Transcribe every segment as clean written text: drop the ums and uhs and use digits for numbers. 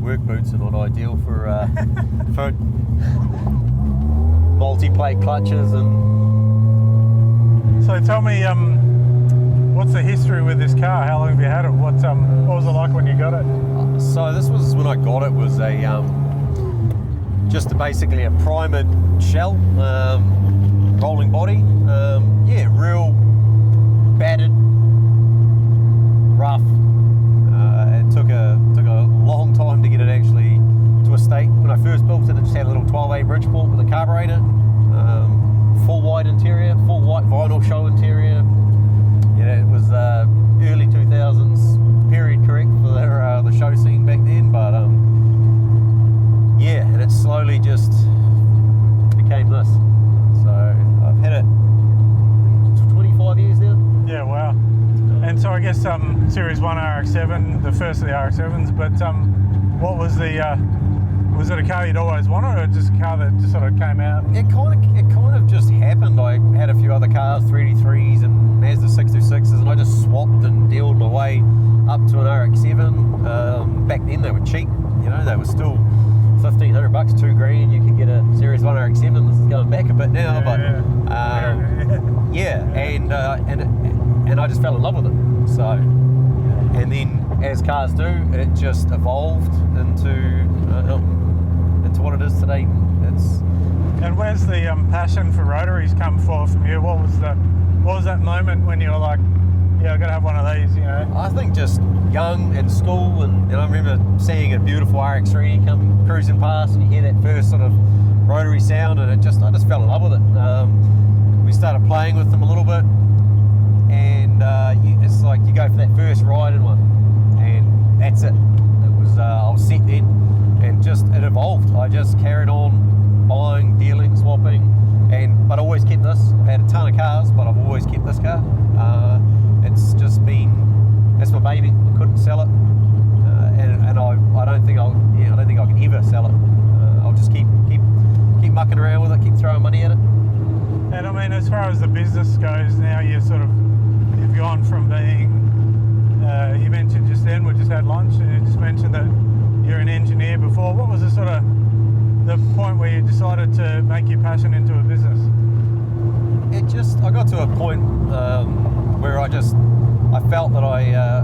work boots are not ideal for for multi-plate clutches. And so tell me, what's the history with this car? How long have you had it? What was it like when you got it? So this was when I got it. Was a basically a primered shell, rolling body. Yeah, real battered, rough. It took a long time to get it actually to a state. When I first built it, it just had a little 12A Bridgeport with a carburetor, full white interior, full white vinyl show interior. Yeah, it was early 2000s, period correct for the show scene back then. But yeah, and it slowly just became this. So I've had it 25 years now. Yeah, wow. And so I guess Series 1 RX-7, the first of the RX-7s, but what was was it a car you'd always wanted, or just a car that just sort of came out? It kind of just happened. I had a few other cars, 383s and Mazda 626s, and I just swapped and dealed my way up to an RX-7. Back then they were cheap, you know, they were still $1,500, $2,000. You could get a Series 1 RX-7. This is going back a bit now, and I just fell in love with it. So, and then as cars do, it just evolved into what it is today. And where's the passion for rotaries come from you? What was that moment when you were like, yeah, I've got to have one of these, you know? I think just young in school, and I remember seeing a beautiful RX-3 come cruising past, and you hear that first sort of rotary sound, and I just fell in love with it. We started playing with them a little bit, and it's like you go for that first ride in one, and that's it. I was set then, and just it evolved. I just carried on buying, dealing, swapping, but I always kept this. I've had a ton of cars, but I've always kept this car. It's just been, that's my baby. I couldn't sell it, and I don't think I can ever sell it. I'll just keep mucking around with it, keep throwing money at it. And I mean, as far as the business goes, now you've gone from being, you mentioned just then, we just had lunch, and you just mentioned that you're an engineer before. What was the point where you decided to make your passion into a business? I got to a point where I felt that I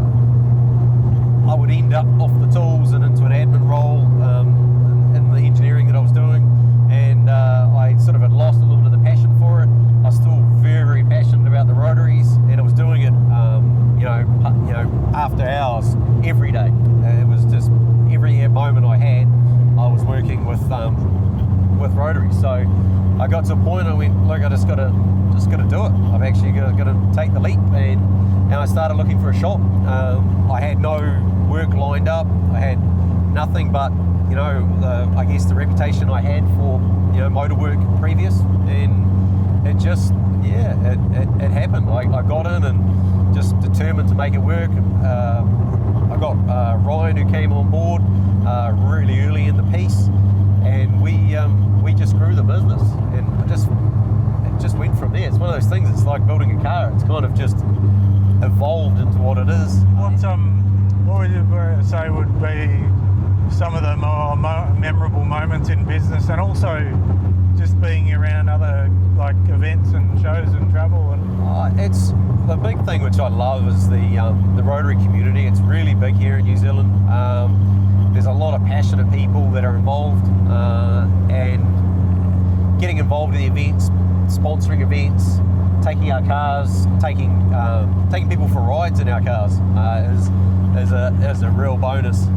would end up off the tools and into an admin role in the engineering that I was doing, and I sort of had lost a little bit of the passion for it. I was still very, very passionate about the rotaries, and I was doing it, after hours every day. It was just every moment I had, I was working with rotaries. So I got to a point I went, look, I just got to do it. I've actually got to take the leap, and I started looking for a shop. I had no work lined up. I had nothing but I guess the reputation I had for motor work previous, and it just it happened. I got in and just determined to make it work. I got Ryan, who came on board really early in the piece, and we just grew the business, and it just went from there. It's one of those things. It's like building a car. It's kind of just evolved into what it is. What would you say would be some of the more memorable moments in business, and also just being around other like events and shows and travel? And it's the big thing which I love is the Rotary community. It's really big here in New Zealand. There's a lot of passionate people that are involved, and getting involved in the events, sponsoring events, taking our cars, taking people for rides in our cars is a real bonus.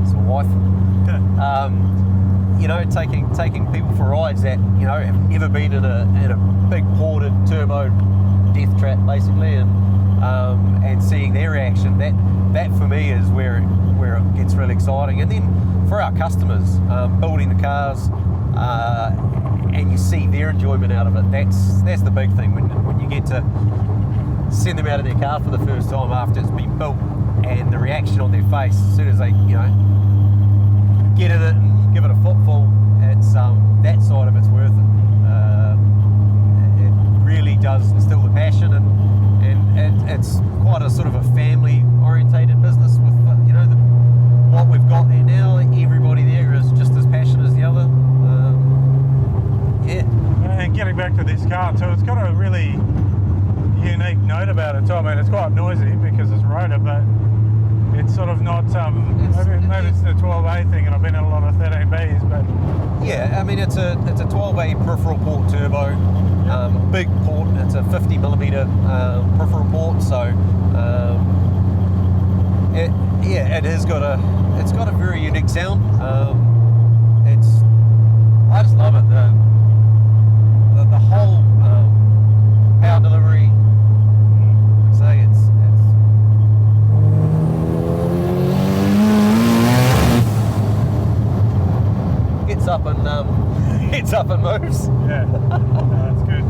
It's my wife. Taking people for rides that have never been in a big ported turbo death trap basically, and seeing their reaction. That for me is where it gets really exciting. And then for our customers, building the cars, and you see their enjoyment out of it. That's the big thing when you get to send them out of their car for the first time after it's been built, and the reaction on their face as soon as they get in it and give it a footfall. It's that side of it's worth it. It really does instill the passion, and it's quite a sort of a family orientated business with what we've got there now, everybody there is just as passionate as the other. Yeah. And getting back to this car too, it's got a really unique note about it too. I mean, it's quite noisy because it's rotor, but it's sort of not, maybe it's the 12A thing, and I've been in a lot of 13Bs, but... Yeah, I mean, it's a 12A peripheral port turbo, big port. It's a 50mm peripheral port, so it's got a very unique sound. I just love it. The whole power delivery. Say it's gets up and moves. Yeah, that's good.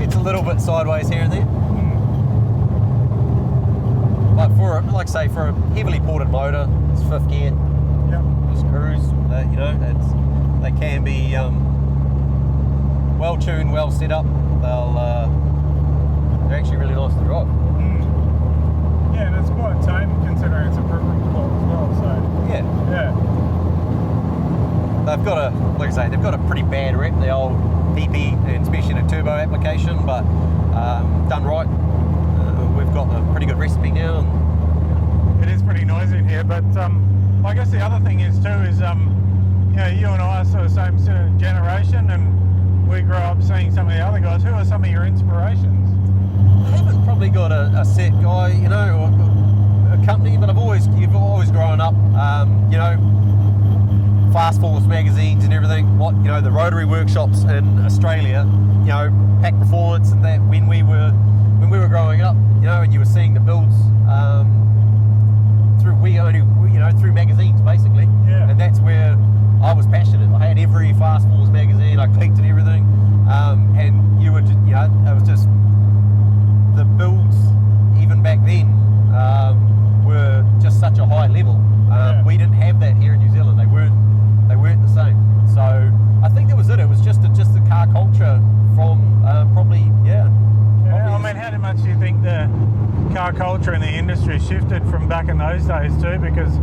It's a little bit sideways here and there. But for a heavily ported motor, it's 5th gear. Yep. Just cruise. They can be well tuned, well set up. They're actually really nice to drive. Yeah, and it's quite tame considering it's a peripheral port as well. So Yeah. They've got a pretty bad rep, the old PP, and especially in a turbo application, but done right. We've got a pretty good recipe now. It is pretty noisy in here, but I guess the other thing is too is you and I are sort of same sort of generation, and we grew up seeing some of the other guys. Who are some of your inspirations? I haven't probably got a set guy, or a company, but you've always grown up, Fast Force magazines and everything. The rotary workshops in Australia, Pack Performance and that when we were growing up, and you were seeing the builds through magazines basically. Yeah. And that's where I was passionate. I had every Fast Force magazine, I collected everything, and you would, it was just the builds even back then were just such a high level. We didn't have that here in New Zealand. They weren't the same. So I think that was it. It was just the car culture from probably. I mean, how much do you think the car culture in the industry shifted from back in those days too? Because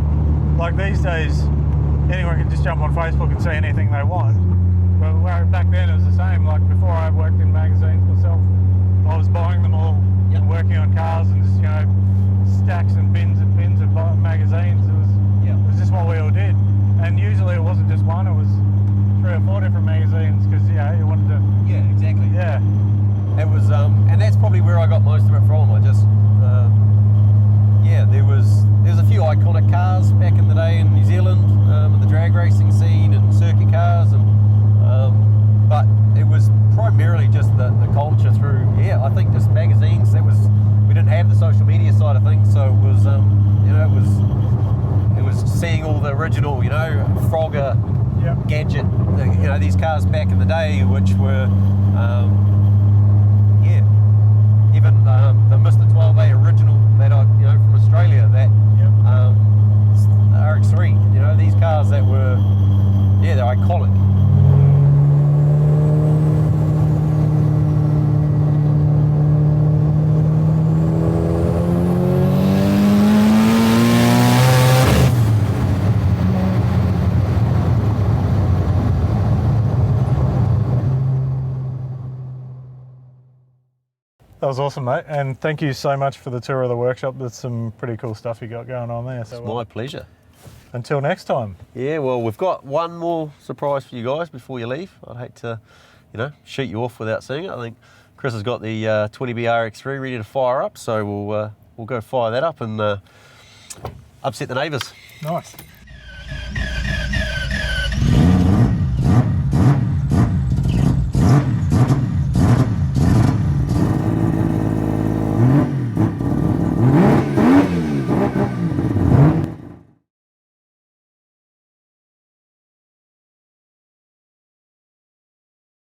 like these days, anyone can just jump on Facebook and see anything they want. But back then it was the same. Like before I worked in magazines myself, I was buying them all and working on cars and just stacks and bins of magazines. It was just what we all did. And usually it wasn't just one. It was 3 or 4 different magazines because you wanted to. Yeah, exactly. Yeah. It was, and that's probably where I got most of it from. I just, there's a few iconic cars back in the day in New Zealand, in the drag racing scene and circuit cars, but it was primarily just the culture through, I think just magazines. We didn't have the social media side of things, so it was, it was seeing all the original, Frogger gadget, these cars back in the day, which were. Even the Mr. 12A original that from Australia, that RX3, these cars that were, they're iconic. That was awesome, mate, and thank you so much for the tour of the workshop. There's some pretty cool stuff you got going on there. It's my pleasure. Until next time. Yeah, well, we've got one more surprise for you guys before you leave. I'd hate to, shoot you off without seeing it. I think Chris has got the 20B RX3 ready to fire up, so we'll go fire that up and upset the neighbours. Nice.